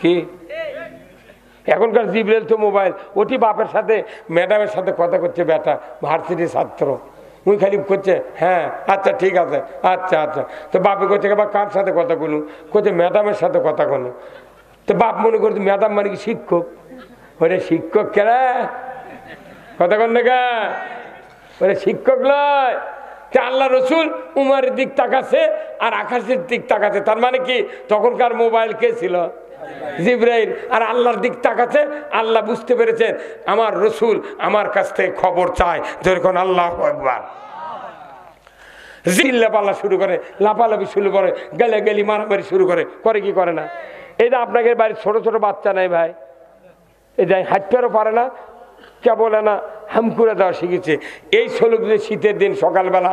কি এখনকার জিব্রাইল তো মোবাইল, ওটি বাপের সাথে ম্যাডামের সাথে কথা করছে, বেটা ভার্সিটির ছাত্র, উনি খালি করছে হ্যাঁ আচ্ছা ঠিক আছে আচ্ছা আচ্ছা। তো বাপে করছে বা কার সাথে কথা বলুন, করছে ম্যাডামের সাথে কথা বলুন। তো বাপ মনে করছে ম্যাডাম মানে কি শিক্ষক, ওরে শিক্ষক কেরা কথা কন দেখা, ওরে শিক্ষক নয়। আল্লাহ রসুল উমারের দিক তাকাচ্ছে আর আকাশের দিক তাকাচ্ছে, তার মানে কি তখনকার মোবাইল কে ছিল? জিব্রাইল। আর আল্লাহর দিক তাকাচ্ছে, আল্লাহ বুঝতে পেরেছেন আমার রসুল আমার কাছ থেকে খবর চায়, যখন আল্লাহু আকবার জিল্লাপাল্লা শুরু করে, লাফালাফি শুরু করে, গালাগালি মারামারি শুরু করে, করে কি করে না? এই যে আপনাদের বাড়ির ছোট ছোট বাচ্চা নাই ভাই, এই যে হাঁটতেও পারে না, কে বলে না হাম করে দেওয়া শিখেছে। এই সলুক যে শীতের দিন সকালবেলা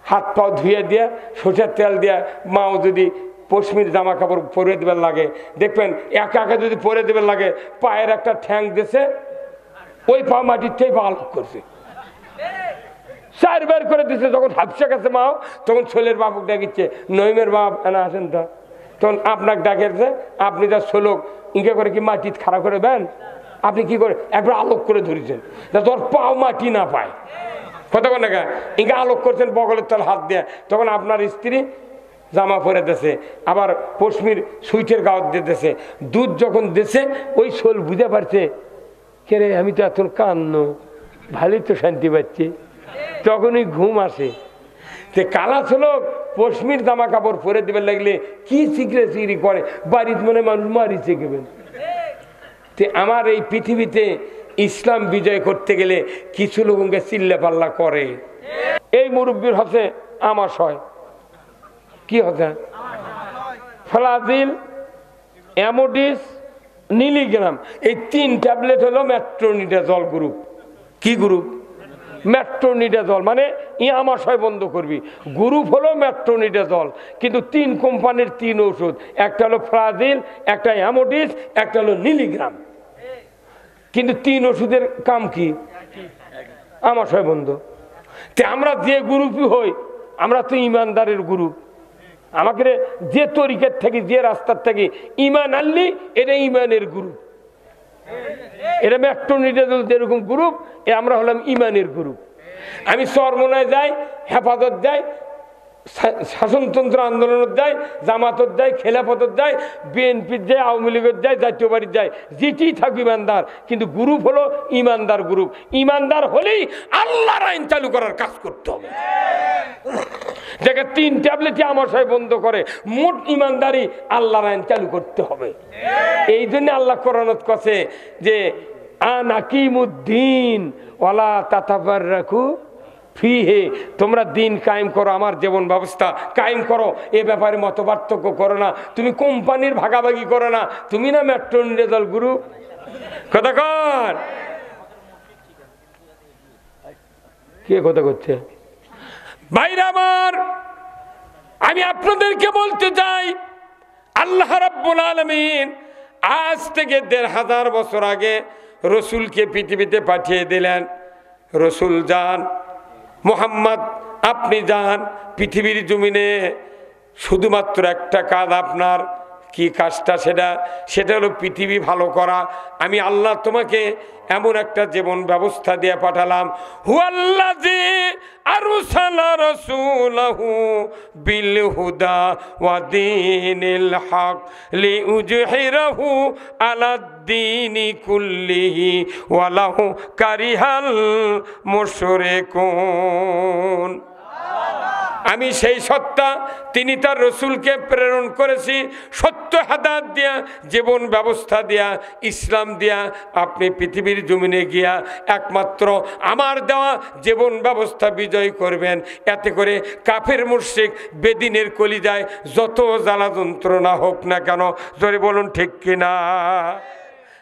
হাত পাও ধুয়ে দিয়ে সরষের তেল দিয়ে মাও যদি পশমির জামা কাপড় পরে দেবেন লাগে, দেখবেন একা একা যদি পরে দেবেন লাগে, পায়ের একটা ঠ্যাং দিয়েছে, ওই পা মাটিরটাই পা আলোক করছে, চারবার করে দিচ্ছে। যখন হাফসা গেছে মাও, তখন ছোলের বাপক ডাকিচ্ছে, নইমের বাপ এনা আসেন তো, তখন আপনাকে ডাকেছে, আপনি যা ছোলক ইঙ্গে করে কি মাটি খাড়া করে দেন, আপনি কি করে একবার আলোক করে ধরেছেন, তোর পাও মাটি না পায়, কথা বল না, ইঙ্গে আলোক করছেন বগলের তল হাত দিয়ে। তখন আপনার স্ত্রী জামা পরে দেছে, আবার পশমির সুইটের গাওয়াত দিতেছে, দুধ যখন দেছে ওই শোল বুঝে পারছে কে রে আমি তো এত কান্ন, ভালোই তো শান্তি পাচ্ছি, তখনই ঘুম আসে। তে কালা ছোলক পশমির জামা কাপড় পরে দেবেন লাগলে কি চিকরে চিকরি করে, বাড়িতে মনে মানুষ মারি চেকেবেন। তে আমার এই পৃথিবীতে ইসলাম বিজয় করতে গেলে কিছু লোককে চিল্লা পাল্লা করে। এই মুরব্বীর হচ্ছে আমাশয়, কি হচ্ছে ফ্লাজিল, অ্যামোডিস, মিলিগ্রাম, এই 3 ট্যাবলেট হলো মেট্রোনিডাজল গ্রুপ। কি গ্রুপ? মেট্রোনিডাজল। মানে আমাশয় বন্ধ করবি, গ্রুপ হলো মেট্রোনিডাজল, কিন্তু 3 কোম্পানির 3 ওষুধ, একটা হলো ফ্লাজিল, একটা অ্যামোডিস, একটা হলো মিলিগ্রাম, কিন্তু 3 ওষুধের কাম কি? আমাশয় বন্ধ। তে আমরা যে গ্রুপই হই, আমরা তো ইমানদারের গ্রুপ। আমাকে যে তরিকার থেকে, যে রাস্তার থেকে ইমান আনলি, এটা ইমানের গ্রুপ, এটা মেট্রোনিডাজল যেরকম গ্রুপ, আমরা হলাম ইমানের গ্রুপ। আমি চরমনায় যাই, হেফাজত যাই, শাসনতন্ত্র আন্দোলনের যাই, জামাতত যাই, খেলাফতত যাই, বিএনপির যাই, আওয়ামী লীগের যাই, জাতীয় বাড়ির যাই, যেটি থাকবে ইমানদার, কিন্তু গ্রুপ হলো ইমানদার গ্রুপ। ইমানদার হলেই আল্লাহর আইন চালু করার কাজ করতে হবে। দেখে 3 ট্যাবলেটই আমাশয় বন্ধ করে, মোট ইমানদারি আল্লাহর আইন চালু করতে হবে। এই জন্য আল্লাহ কোরআনত কাছে যে আনাকিমুদ্দিন ওয়ালা তাতাফাররাকু ফিহে, তোমরা দিন কায়েম করো, আমার জীবন ব্যবস্থা কায়েম করো, এ ব্যাপারে মত পার্থক্য করো না, তুমি কোম্পানির ভাগাভাগি করো না, তুমি না মেট্রোনিডাজল গ্রুপ, কথা কর কে কথা করছে? ভাইরা আমার, আমি আপনাদেরকে বলতে চাই, আল্লাহ রাব্বুল আলামিন আজ থেকে ১৫০০ বছর আগে রসুলকে পৃথিবীতে পাঠিয়ে দিলেন। রসুল যান, মুহাম্মদ আপনি যান পৃথিবীর জমিনে, শুধুমাত্র একটা কাজ আপনার, কি কাজটা? সেটা হলো পৃথিবী ভালো করা। আমি আল্লাহ তোমাকে এমন একটা জীবন ব্যবস্থা দিয়ে পাঠালাম, হুয়াল্লাযী আরসালা রাসূলাহু বিল হুদা ওয়া দীনিল হক লিইউযহিরাহু আলাদ-দীনি কুল্লিহি ওয়ালাহু কারিহাল মুশরিকুন। আমি সেই সত্তা, তিনি তার রসুলকে প্রেরণ করেছি সত্য হাদাত দিয়া, জীবন ব্যবস্থা দিয়া, ইসলাম দিয়া। আপনি পৃথিবীর জমিনে গিয়া একমাত্র আমার দেওয়া জীবন ব্যবস্থা বিজয় করবেন। এতে করে কাফের মুশরিক বেদিনের কলিজায় যত জ্বালা যন্ত্রণা হোক না কেন, জোরে বলুন ঠিক কিনা?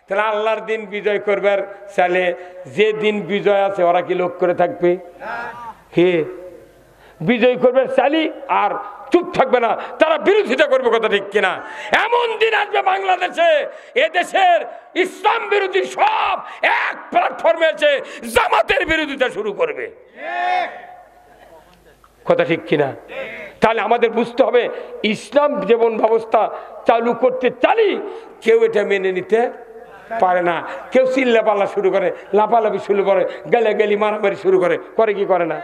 তাহলে আল্লাহর দিন বিজয় করবার চাইলে যে দিন বিজয় আছে ওরা কি লোক করে থাকবে? কে বিজয় করবে চালি আর চুপ থাকবে না, তারা বিরোধিতা করবে, কথা ঠিক কিনা? এমন দিন আসবে বাংলাদেশে, এদেশের ইসলাম বিরোধী সব এক প্ল্যাটফর্মে এসে জামাতের বিরোধিতা শুরু করবে। কথা ঠিক কিনা? তাহলে আমাদের বুঝতে হবে ইসলাম জীবন ব্যবস্থা চালু করতে চালি, কেউ এটা মেনে নিতে পারে না। কেউ চিল্লাপাল্লা শুরু করে, লাফালাফি শুরু করে, গালাগালি মারামারি শুরু করে, করে কি করে না?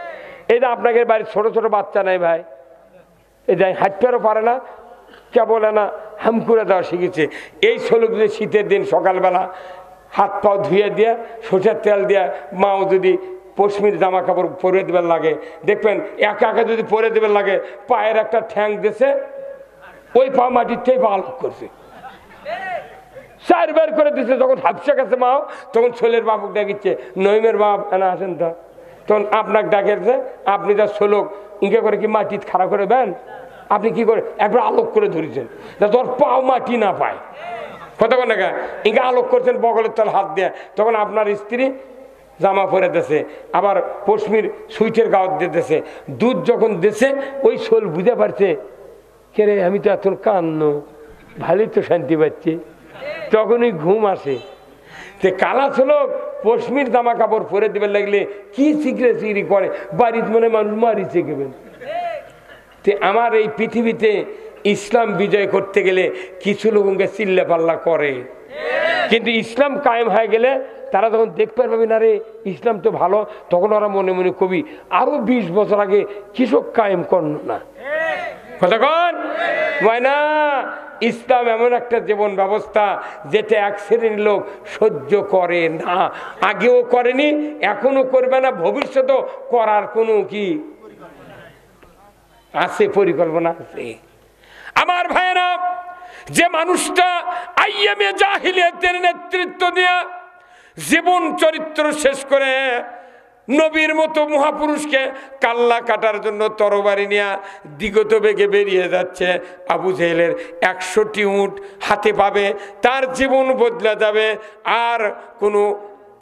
এই যে আপনাকে বাড়ির ছোট ছোট বাচ্চা নাই ভাই, এই যে হাঁটতেও পারে না, কেবল না হাম করে দেওয়া শিখেছে। এই ছোলক যে শীতের দিন সকালবেলা হাত পাও ধুয়ে দিয়ে সরষের তেল দিয়ে মাও যদি পশমির জামা কাপড় পরে দেবার লাগে, দেখবেন একা একা যদি পরে দেবার লাগে, পায়ের একটা ঠ্যাং দিয়েছে, ওই পা মাটির থেকে পা আলোক করছে, চার বের করে দিচ্ছে। যখন হাফসা গেছে মাও, তখন ছোলের বাবুক ডাকিচ্ছে, নইমের বাপ এনা আসেন তো, তখন আপনাকে ডাকেছে, আপনি যা ছোলক ইঙ্কে করে কি মাটি খাড়া করে দেন, আপনি কি করে একবার আলোক করে ধরেছেন, তোর পাও মাটি না পায়। কতক্ষণ না ইঙ্কে আলোক করছেন বগলের তল হাত দিয়ে, তখন আপনার স্ত্রী জামা পরে দেছে, আবার পশমির সুইটের গাওয়াত দিয়ে দেছে। দুধ যখন দেছে, ওই শোল বুঝে পারছে, কে রে আমি তো এত কান্ন, ভালোই তো শান্তি পাচ্ছি, তখনই ঘুম আসে। তে কালা ছোলক পশমির জামা কাপড় পরে দেবে লাগলে কি চিকরে চিকরি করে, বাড়ির মনে মানুষ মারি চেকেবেন। তে আমার এই পৃথিবীতে ইসলাম বিজয় করতে গেলে কিছু লোককে চিল্লা পাল্লা করে, কিন্তু ইসলাম কায়েম হয়ে গেলে তারা যখন দেখতে পারবে না রে ইসলাম তো ভালো, তখন ওরা মনে মনে কবি আরো 20 বছর আগে কৃষক কায়েম করল না। কতক্ষণ না, ইসলাম এমন একটা জীবন ব্যবস্থা যেটা এক শ্রেণীর লোক সহ্য করে না, আগেও করেনি, এখনো করবে না, ভবিষ্যতেও করার কোনো কি আছে, পরিকল্পনা আছে। আমার ভাইয়েরা, যে মানুষটা আইয়ামে জাহিলিয়াতের নেতৃত্ব দিয়া জীবন চরিত্র শেষ করে নবীর মতো মহাপুরুষকে কাল্লা কাটার জন্য তরবারি নিয়ে দিগত বেগে বেরিয়ে যাচ্ছে, আবু জেহেলের 100টি উট হাতে পাবে, তার জীবন বদলে যাবে, আর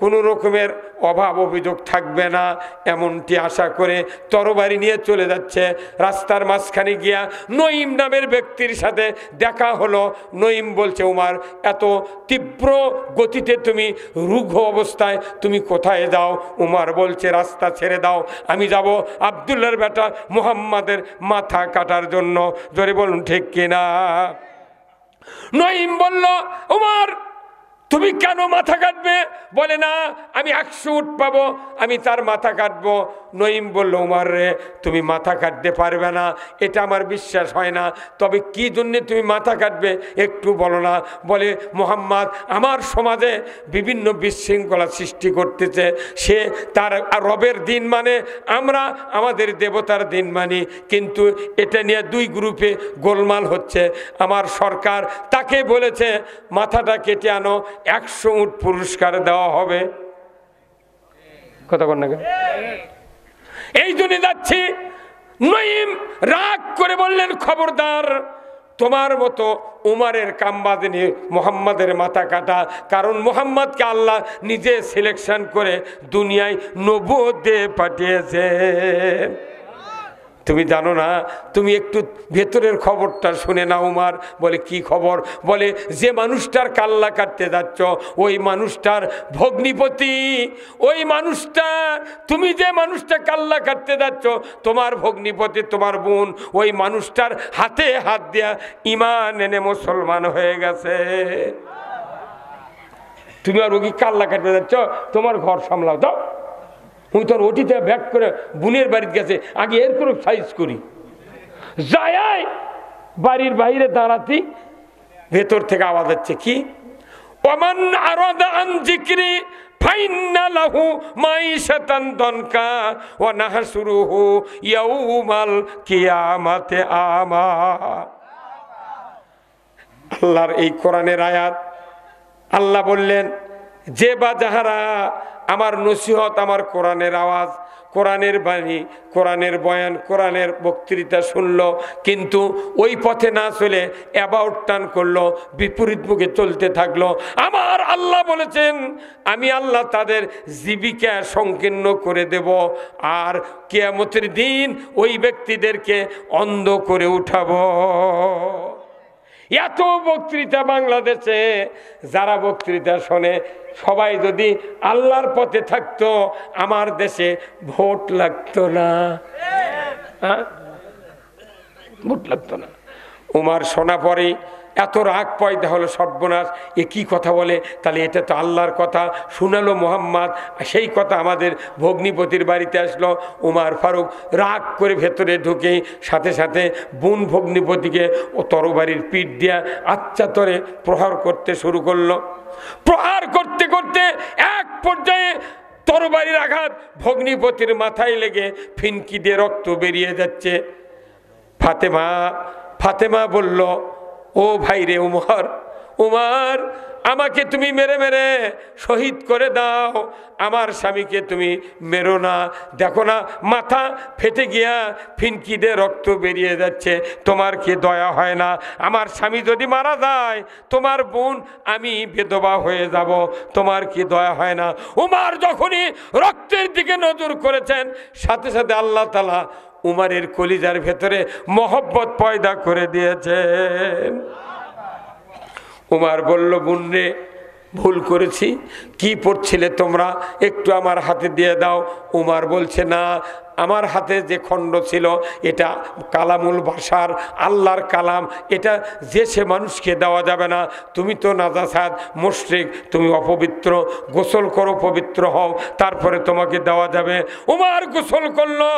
কোনো রকমের অভাব অভিযোগ থাকবে না, এমনটি আশা করে তরবারি নিয়ে চলে যাচ্ছে। রাস্তার মাঝখানে গিয়া নঈম নামের ব্যক্তির সাথে দেখা হলো। নঈম বলছে, উমার, এত তীব্র গতিতে তুমি রুগ্ন অবস্থায় তুমি কোথায় যাও? উমার বলছে, রাস্তা ছেড়ে দাও, আমি যাব আব্দুল্লাহর বেটা মুহাম্মাদের মাথা কাটার জন্য। জোরে বলুন ঠিক কিনা? নঈম বলল, উমার তুমি কেন মাথা কাটবে? বলে, না, আমি 100 উট পাবো, আমি তার মাথা কাটবো। নঈম বলল, উমার রে, তুমি মাথা কাটতে পারবে না, এটা আমার বিশ্বাস হয় না। তবে কি জন্যে তুমি মাথা কাটবে একটু বলো না। বলে, মুহাম্মদ আমার সমাজে বিভিন্ন বিশৃঙ্খলা সৃষ্টি করতেছে, সে তার রবের দিন মানে, আমরা আমাদের দেবতার দিন মানি, কিন্তু এটা নিয়ে 2 গ্রুপে গোলমাল হচ্ছে। আমার সরকার তাকে বলেছে মাথাটা কেটে আনো, 100 উট পুরস্কার দেওয়া হবে। কথা বল না, এই জন্য যাচ্ছি। নঈম রাগ করে বললেন, খবরদার, তোমার মতো উমারের কামবাদে নিয়ে মুহাম্মাদের মাথা কাটা, কারণ মুহাম্মদকে আল্লাহ নিজে সিলেকশন করে দুনিয়ায় নবুয়তে পাঠিয়েছে। তুমি জানো না, তুমি একটু ভেতরের খবরটা শুনে নাও। উমার বলে, কি খবর? বলে, যে মানুষটার কাল্লা কাটতে যাচ্ছ ওই মানুষটার ভগ্নিপতি, ওই মানুষটা, তুমি যে মানুষটা কাল্লা কাটতে যাচ্ছ তোমার ভগ্নিপতি, তোমার বোন, ওই মানুষটার হাতে হাত দিয়া ঈমান এনে মুসলমান হয়ে গেছে। তুমি আর ওকে কাল্লা কাটতে যাচ্ছ, তোমার ঘর সামলাও দাও। উনি তোর ওটিতে ব্যাক করে বোনের বাড়িতে গেছে, আগে এর করে সাইজ করি যায়, বাড়ির বাইরে দাঁড়াতি, ভেতর থেকে আওয়াজ হচ্ছে, কি? ওমান আরাদা আন যিকরি ফাইন্না লাহু মাইশাতান দনকা ওয়া নাহশুরুহু ইয়াউমাল কিয়ামাতি আমা। আল্লাহর এই কোরআনের আয়াত, আল্লাহ বললেন, যে বা যাহারা আমার নসিহত, আমার কোরআনের আওয়াজ, কোরআনের বাণী, কোরআনের বয়ান, কোরআনের বক্তৃতা শুনলো, কিন্তু ওই পথে না চলে অ্যাবাউট টার্ন করলো, বিপরীত মুখে চলতে থাকলো, আমার আল্লাহ বলেছেন আমি আল্লাহ তাদের জীবিকা সংকীর্ণ করে দেব, আর কিয়ামতের দিন ওই ব্যক্তিদেরকে অন্ধ করে উঠাবো। এত বক্তৃতা বাংলাদেশে, যারা বক্তৃতা শোনে সবাই যদি আল্লাহর পথে থাকতো, আমার দেশে ভোট লাগতো না। হ্যাঁ, বুট লাগতো না। উমার শোনা পরে এত রাগ পয়দা হলো, সর্বনাশ, এ কি কথা বলে, তাহলে এটা তো আল্লাহর কথা শুনালো মোহাম্মদ, সেই কথা আমাদের ভগ্নিপতির বাড়িতে আসলো। উমার ফারুক রাগ করে ভেতরে ঢুকে সাথে সাথে বোন ভগ্নিপতিকে ও তরবারির পিঠ দিয়া আচ্ছাতরে প্রহার করতে শুরু করলো। প্রহার করতে করতে এক পর্যায়ে তরবারির আঘাত ভগ্নিপতির মাথায় লেগে ফিনকি দিয়ে রক্ত বেরিয়ে যাচ্ছে। ফাতেমা বলল, ও ভাই রে উমর, উমর, আমাকে তুমি মেরে মেরে শহীদ করে দাও, আমার স্বামীকে তুমি মেরো না। দেখো না মাথা ফেটে গিয়া ফিনকি দিয়ে রক্ত বেরিয়ে যাচ্ছে, তোমার কি দয়া হয় না? আমার স্বামী যদি মারা যায়, তোমার বোন আমি বেদবা হয়ে যাব, তোমার কি দয়া হয় না? উমর যখনই রক্তের দিকে নজর করেছেন, সাথে সাথে আল্লাহ তাআলা উমরের কলিজার ভেতরে মহব্বত পয়দা করে দিয়েছেন। উমর বলল, বোন রে, ভুল করেছি, কি পড়ছিলে তোমরা, একটু আমার হাতে দিয়ে দাও। উমর বলছে, না, আমার হাতে যে খণ্ড ছিল এটা কালামুল বাশার, আল্লাহর কালাম, এটা যে সে মানুষকে দেওয়া যাবে না। তুমি তো নাজাসাত, মুশরিক, তুমি অপবিত্র, গোসল করো, পবিত্র হও, তারপরে তোমাকে দেওয়া যাবে। উমর গোসল করলো,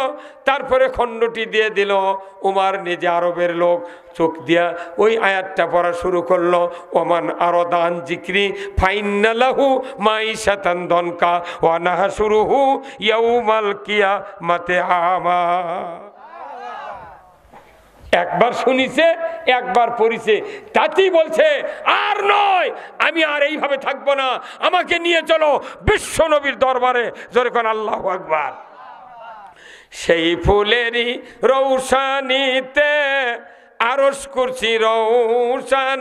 তারপরে খণ্ডটি দিয়ে দিল। উমর নিজে আরবের লোক, চোখ দিয়া ওই আয়াতটা পড়া শুরু করলো, ওমান আরদান জিক্রি ফাইন্না লাহু মাইশাতান দনকা ওয়া নাহশুরুহু ইয়াউমাল কিয়ামাতি আমা। একবার শুনিছে, একবার পড়িছে, তাতেই বলছে আর নয়, আমি আর এইভাবে থাকবো না, আমাকে নিয়ে চলো বিশ্ব নবীর দরবারে। জোরে কোন আল্লাহু আকবার। সেই ফুলেরই রৌশানিতে আরশ কুরসি রৌশান,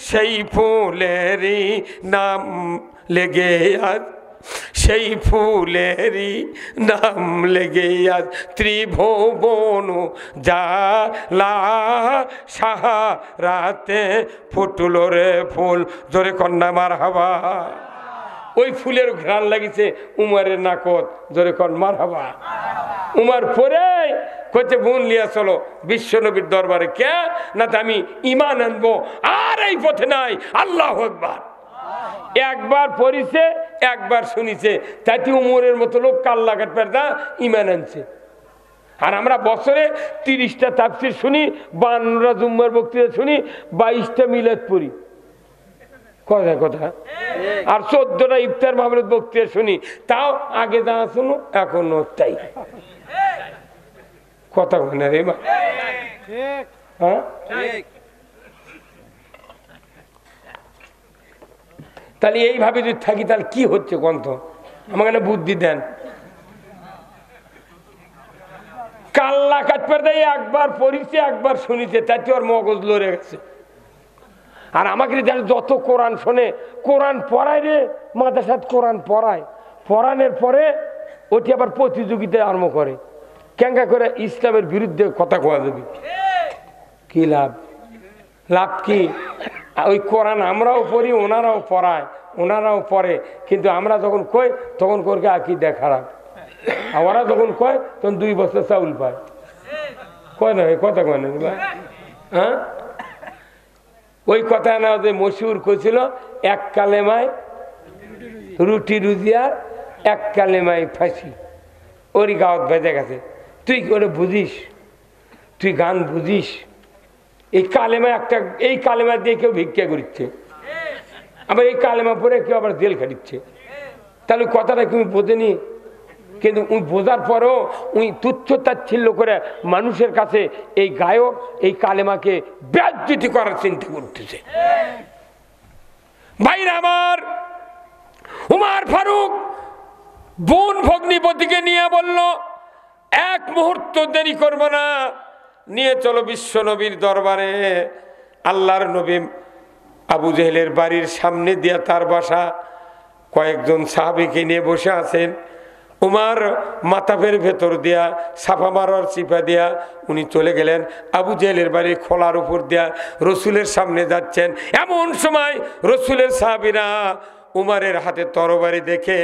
সেই ফুলেরই নাম লেগে আজ, সেই ফুলেরই নাম লেগে আজ ত্রিভুবন জালা, সাহারাতে ফুটল রে ফুল। জোরে কন্যা মারহাবা। ওই ফুলের ঘ্রাণ লাগিছে উমরের নাকত। জোরে কন মারহাবা। উমর পরে কইতে, বোন লিয়া চলো বিশ্ব নবীর দরবারে। কে না, আমি ঈমান আনবো, আর এই পথে নাই। আল্লাহু আকবার। একবার পড়িছে, একবার শুনিছে, তাইতে উমরের মতো লোক কাল্লা কাট পেরদা ঈমান আনছে। আর আমরা বছরে 30টা তাফসীর শুনি, 52টা জুম্মার বক্তৃতা শুনি, 22টা মিলাদ পড়ি, কথা কথা, আর 14টা ইফতার মাহফিলের বক্তৃতা শুনি, তাও আগে যা শুনো এখনো তাই। কথা বলে রে বা, হ্যাঁ, তাহলে এইভাবে যদি থাকি তাহলে কি হচ্ছে গ্রন্থ? আমাকে না বুদ্ধি দেন। কাল্লা কাটপের দেয় একবার পড়িছে, একবার শুনিছে, তাতে ওর মগজ লড়ে গেছে। আর আমাকে যত কোরআন শোনে, কোরআন পড়ায় রে, মাদ্রাসাত কোরআন পড়ায়, পড়ানোর পরে ওটি আবার প্রতিযোগিতায় আরম্ভ করে, কেঙ্কা করে ইসলামের বিরুদ্ধে কথা কোয়া যাবে। কি লাভ? লাভ কি? ওই কোরআন আমরাও পড়ি, ওনারাও পড়ায়, ওনারাও পড়ে, কিন্তু আমরা যখন কই তখন করকে আকীদা খারাপ, আর ওরা যখন কয় তখন 2 বছর চাউল পায়। কয় না, কথা কয় না, হ্যাঁ? ওই কথা না যে মশহুর কইছিল, এক কালেমায় রুটি রুজিয়া, এক কালেমায় ফাঁসি। ওরই গাঁত বেঁধে গেছে। তুই ওরে বুঝিস, তুই গান বুঝিস? এই কালেমা একটা, এই কালেমা দিয়ে কেউ ভিক্ষা করিচ্ছে, আবার এই কালেমা পরে কেউ আবার জেল খাটিচ্ছে। তাহলে কথাটা তুমি বোঝেনি, কিন্তু উনি বোঝার পরেও উনি তুচ্ছ তাচ্ছিল্য করে মানুষের কাছে এই গায়ক এই কালেমাকে বেজ্জতি করার চিন্তা করতেছে। ভাইরা আমার, উমর ফারুক বোন ভগ্নিপতিকে নিয়ে বলল, এক মুহূর্ত দেরি করব না, নিয়ে চলো বিশ্ব নবীর দরবারে। আল্লাহর নবী আবু জেহেলের বাড়ির সামনে দিয়া তার বাসা, কয়েকজন সাহাবীকে নিয়ে বসে আছেন। উমর মাতাফের ভেতর দিয়া সাফা মারার চিপা দিয়া উনি চলে গেলেন আবু জেহেলের বাড়ির খোলার উপর দিয়া রসুলের সামনে যাচ্ছেন। এমন সময় রসুলের সাহাবীরা উমরের হাতে তরবারি দেখে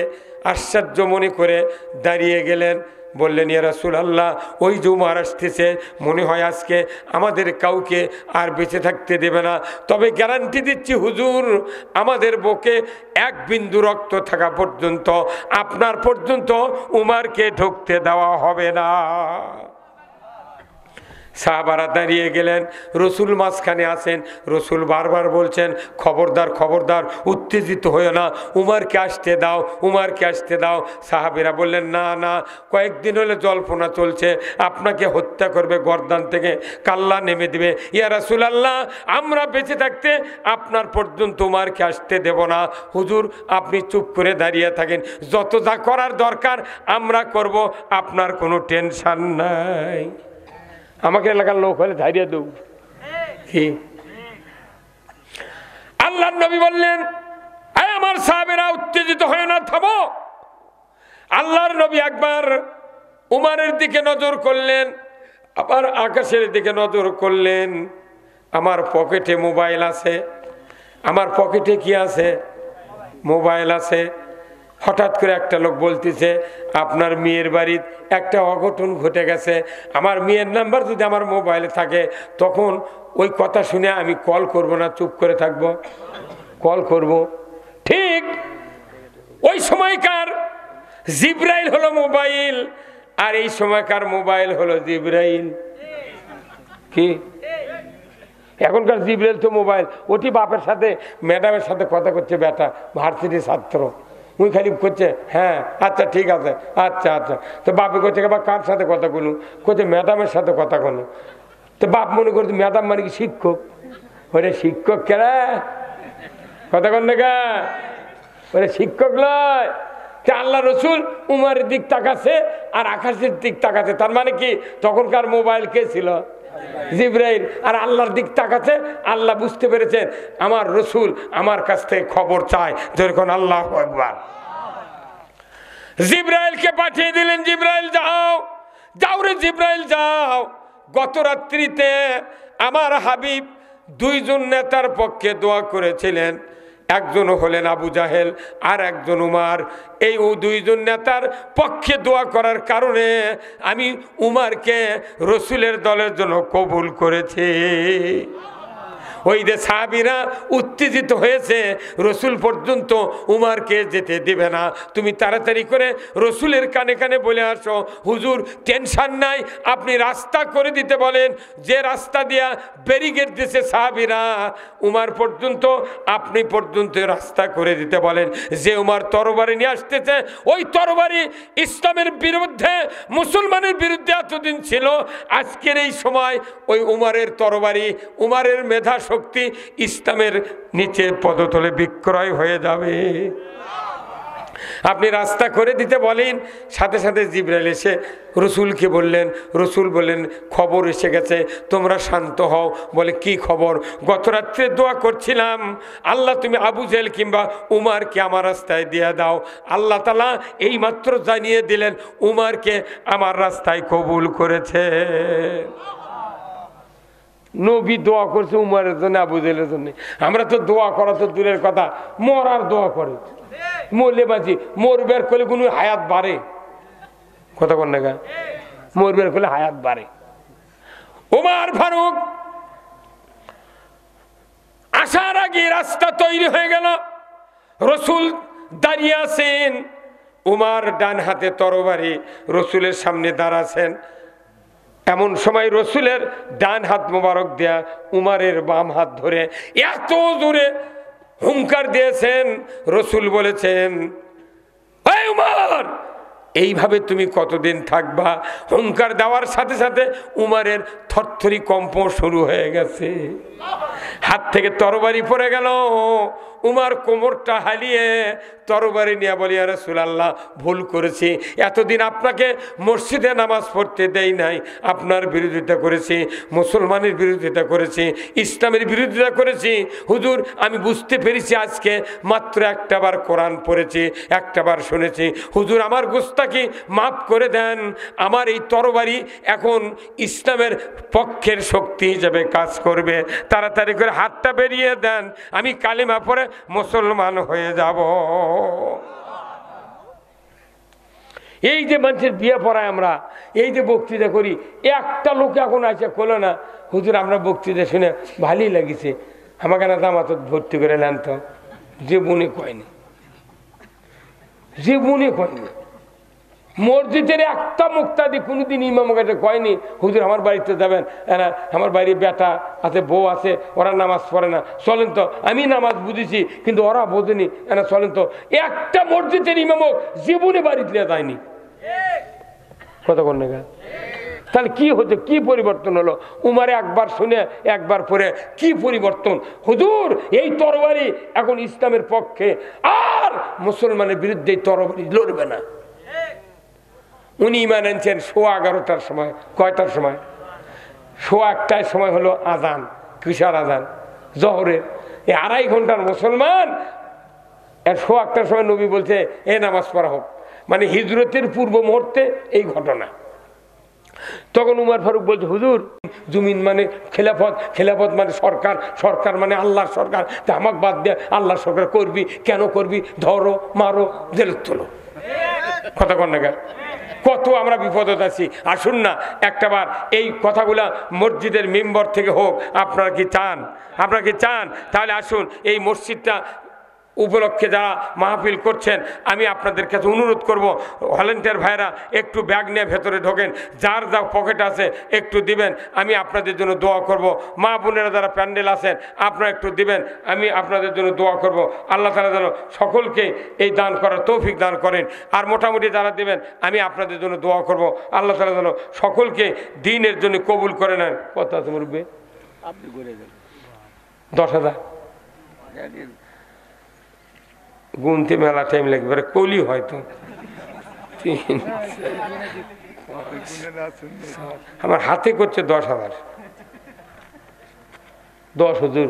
আশ্চর্য মনে করে দাঁড়িয়ে গেলেন। বললেন, ইয়া রাসূলুল্লাহ, ওই যে উমর আসতেছে, মনে হয় আজকে আমাদের কাউকে আর বেঁচে থাকতে দেবে না। তবে গ্যারান্টি দিচ্ছি হুজুর, আমাদের বুকে এক বিন্দু রক্ত থাকা পর্যন্ত আপনার পর্যন্ত উমরকে ঢুকতে দেওয়া হবে না। সাহাবারা দাঁড়িয়ে গেলেন, রসুল মাঝখানে আছেন। রসুল বারবার বলছেন, খবরদার খবরদার, উত্তেজিত হয়ে না, উমরকে আসতে দাও, উমরকে আসতে দাও। সাহাবীরা বললেন, না না, কয়েকদিন হলে জল্পনা চলছে, আপনাকে হত্যা করবে, গর্দান থেকে কাল্লা নেমে দিবে। ইয়া রাসূলুল্লাহ, আমরা বেঁচে থাকতে আপনার পর্যন্ত উমরকে আসতে দেব না। হুজুর, আপনি চুপ করে দাঁড়িয়ে থাকেন, যত যা করার দরকার আমরা করব, আপনার কোনো টেনশন নাই। আমাকে এলাকার লোক হলে ধারিয়ে দেব কি? আল্লাহর নবী বললেন, আমার সাহাবীরা উত্তেজিত হয়ে না, থামো। আল্লাহর নবী একবার উমরের দিকে নজর করলেন, আবার আকাশের দিকে নজর করলেন। আমার পকেটে মোবাইল আছে, আমার পকেটে কি আছে? মোবাইল আছে। হঠাৎ করে একটা লোক বলতেছে, আপনার মেয়ের বাড়ির একটা অঘটন ঘটে গেছে, আমার মেয়ের নাম্বার যদি আমার মোবাইলে থাকে, তখন ওই কথা শুনে আমি কল করব না, চুপ করে থাকব? কল করব। ঠিক ওই সময়কার জিব্রাইল হলো মোবাইল, আর এই সময়কার মোবাইল হলো জিব্রাইল। কি এখনকার জিব্রাইল তো মোবাইল, ওটি বাপের সাথে ম্যাডামের সাথে কথা করছে, বেটা ভার্সিটির ছাত্র, উনি খালি করছে হ্যাঁ আচ্ছা ঠিক আছে, আচ্ছা আচ্ছা। তো বাপে করছে, বা কার সাথে কথা বলুন? করছে ম্যাডামের সাথে কথা বলুন। তো বাপ মনে করছে ম্যাডাম মানে কি শিক্ষক? ওরে শিক্ষক কেরা কথা কন দেখা, ওরে শিক্ষক নয়। আল্লাহ রসুল উমরের দিক তাকাছে আর আকাশের দিক তাকাছে, তার মানে কি তখনকার মোবাইল কে ছিল? জিব্রাইল। আর আল্লাহর দিক তাকাচ্ছে, আল্লাহ বুঝতে পেরেছেন আমার রসুল আমার কাছ থেকে খবর চায়, যেরকম আল্লাহু আকবার। জিব্রাইলকে পাঠিয়ে দিলেন, জিব্রাইল যাও, যাও রে জিব্রাইল যাও। গত রাত্রিতে আমার হাবিব দুইজন নেতার পক্ষে দোয়া করেছিলেন, একজন হলেন আবু জাহেল আর একজন উমর। এই দুইজন নেতার পক্ষে দোয়া করার কারণে আমি উমরকে রসুলের দলের জন্য কবুল করেছি। ওই যে সাহাবীরা উত্তেজিত হয়েছে, রসুল পর্যন্ত উমরকে যেতে দেবে না, তুমি তাড়াতাড়ি করে রসুলের কানে কানে বলে আসো, হুজুর টেনশন নাই, আপনি রাস্তা করে দিতে বলেন, যে রাস্তা দিয়া ব্যারিকেড দিয়েছে সাহাবীরা উমর পর্যন্ত, আপনি পর্যন্ত রাস্তা করে দিতে বলেন। যে উমর তরবারি নিয়ে আসতেছে, ওই তরবারি ইসলামের বিরুদ্ধে, মুসলমানের বিরুদ্ধে এতদিন ছিল, আজকের এই সময় ওই উমরের তরবারি, উমরের মেধা শক্তি ইসলামের নিচে পদতলে বিক্রয় হয়ে যাবে। আপনি রাস্তা করে দিতে বলেন। সাথে সাথে জিবরাইল এসে রসুলকে বললেন, রসুল বললেন খবর এসে গেছে, তোমরা শান্ত হও। বলে কি খবর? গত রাত্রে দোয়া করছিলাম, আল্লাহ তুমি আবু জেহেল কিংবা উমরকে আমার রাস্তায় দিয়ে দাও। আল্লাহ তাআলা এইমাত্র জানিয়ে দিলেন উমরকে আমার রাস্তায় কবুল করেছে। নবী দোয়া করছে উমরের জন্য, আবু জেহেলের জন্য। আমরা তো দোয়া করা তো দূরের কথা, মরার দোয়া করে, মরলে বাঁচি, মরবের করলে কোনো হায়াত বাড়ে, কথা বল না, মরবের করলে হায়াত বাড়ে। ওমর ফারুক আসার আগে রাস্তা তৈরি হয়ে গেল, রসুল দাঁড়িয়ে আছেন, উমর ডান হাতে তরবারি, রসুলের সামনে দাঁড়াছেন। এমন সময় রসুলের ডান হাত মোবারক দেয়া উমরের বাম হাত ধরে এত জোরে হুঙ্কার দিয়েছেন, রসুল বলেছেন এই উমর, এইভাবে তুমি কতদিন থাকবা? হুঙ্কার দেওয়ার সাথে সাথে উমরের থরথরি কম্প শুরু হয়ে গেছে, হাত থেকে তরবারি পড়ে গেল। উমর কোমরটা হালিয়ে তরবারি নিয়ে বলি, ইয়া রাসূলুল্লাহ ভুল করেছি, এতদিন আপনাকে মসজিদে নামাজ পড়তে দেই নাই, আপনার বিরোধিতা করেছি, মুসলমানের বিরোধিতা করেছি, ইসলামের বিরোধিতা করেছি। হুজুর আমি বুঝতে পেরেছি, আজকে মাত্র একটাবার কোরআন পড়েছি, একটাবার শুনেছি, হুজুর আমার গুস্তাখি মাফ করে দেন। আমার এই তরবারি এখন ইসলামের পক্ষের শক্তি হিসেবে কাজ করবে, তাড়াতাড়ি করে হাতটা বেরিয়ে দেন, আমি কালিমা পড়ে মুসলমান হয়ে যাব। এই যে মানুষের বিয়ে পড়ায় আমরা, এই যে বক্তৃতা করি, একটা লোক এখন আছে খোলো না, হুজুর আমরা বক্তৃতা শুনে ভালোই লাগিছে, আমাকে না জামাত ভর্তি করে নেন তো। জীবনে কয়নি, জীবনে কয়নি। মসজিদের একটা মুক্তাদি কোনোদিন ইমাম কাছে কয়নি হুজুর আমার বাড়িতে যাবেন, না আমার বাড়ির বেটা আছে, বউ আছে, ওরা নামাজ পড়ে না, চলেন তো। আমি নামাজ বুঝেছি কিন্তু ওরা বোঝেনি, না চলেন তো। একটা মসজিদের ইমামও জীবনে বাড়িতে যায়নি। কথা বল না? তাহলে কি হচ্ছে, কি পরিবর্তন হলো? উমারে একবার শুনে একবার পরে কি পরিবর্তন? হুজুর এই তরবারি এখন ইসলামের পক্ষে, আর মুসলমানের বিরুদ্ধে তরবারি লড়বে না। উনি ইমান আনছেন 11:15টার সময়। কয়টার সময়? 1:15টার সময় হলো আজান, কিসার আজান? জহরের। এই 2.5 ঘন্টার মুসলমান, 1:15টার সময় নবী বলছে এ নামাজ পড়া হোক, মানে হিজরতের পূর্ব মুহূর্তে এই ঘটনা। তখন উমর ফারুক বলছে হুজুর জমিন মানে খেলাফত, খেলাফত মানে সরকার, সরকার মানে আল্লাহর সরকার, তা আমাকে বাদ দিয়ে আল্লাহর সরকার করবি কেন? করবি ধরো মারো জেলে তোলো। কথা কন না? কত আমরা বিপদত আছি। আসুন না একটাবার এই কথাগুলা মসজিদের মেম্বার থেকে হোক। আপনারা কি চান? আপনারা কি চান? তাহলে আসুন এই মসজিদটা উপলক্ষে যারা মাহফিল করছেন, আমি আপনাদের কাছে অনুরোধ করব, ভলেন্টিয়ার ভাইরা একটু ব্যাগ নিয়ে ভেতরে ঢোকেন, যার যা পকেট আছে একটু দিবেন, আমি আপনাদের জন্য দোয়া করব। মা বোনেরা যারা প্যান্ডেল আছেন আপনারা একটু দিবেন, আমি আপনাদের জন্য দোয়া করব। আল্লাহ তাআলা যেন সকলকে এই দান করার তৌফিক দান করেন। আর মোটামুটি যারা দেবেন আমি আপনাদের জন্য দোয়া করব, আল্লাহ তাআলা যেন সকলকে দ্বীনের জন্য কবুল করে নেন। কত আছে মুরব্বি? আপনি করে দেন 10,000। গুনতে মেলা টাইম লাগবে, কলি হয়তো। আমার হাতে করছে 10,000। 10 হুজুর।